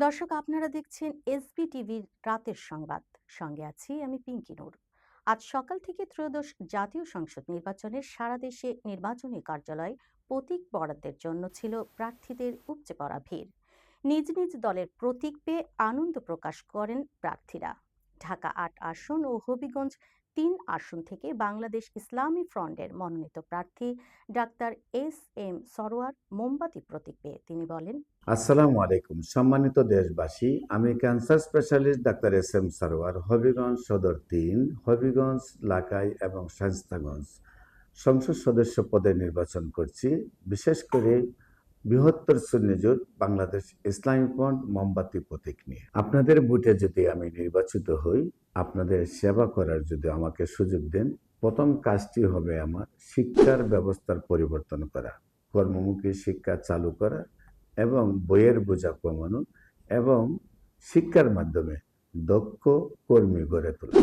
দর্শক, আপনারা দেখছেন এসবি টিভির রাতের সংবাদ। সঙ্গে আছি আমি পিঙ্কি নূর। আজ সকাল থেকে ত্রয়োদশ জাতীয় সংসদ নির্বাচনের সারা দেশে নির্বাচনী কার্যালয় প্রতীক বরাদ্দের জন্য ছিল প্রার্থীদের উপচে পড়া ভিড়। নিজ নিজ দলের প্রতীক পেয়ে আনন্দ প্রকাশ করেন প্রার্থীরা। ঢাকা ৮ আসন ও হবিগঞ্জ ৩ আসন থেকে বাংলাদেশ ইসলামী ফ্রন্টের মনোনীত প্রার্থী ডাক্তার এস সরোয়ার মোমবাতি প্রতীক পেয়ে তিনি বলেন, আসসালামু আলাইকুম। সম্মানিত দেশবাসী, আমি cancer specialist doctor Sarwar, Habiganj সদর ৩, হবিগঞ্জ, লাকাই এবং শায়েস্তাগঞ্জ সংসদ সদস্য পদে নির্বাচন করছি। বিশেষ করে বৃহত্তর সুন্নি জোট বাংলাদেশ ইসলামী ফ্রন্ট মোমবাতি প্রতীক নিয়ে। আপনাদের ভোটে যদি আমি নির্বাচিত হই, আপনাদের সেবা করার যদি আমাকে সুযোগ দেন, প্রথম কাজটি হবে আমার শিক্ষার ব্যবস্থার পরিবর্তন করা, কর্মমুখী শিক্ষা চালু করা এবং বইয়ের বোঝা কমানো এবং শিক্ষার মাধ্যমে দক্ষ কর্মী গড়ে তোলা।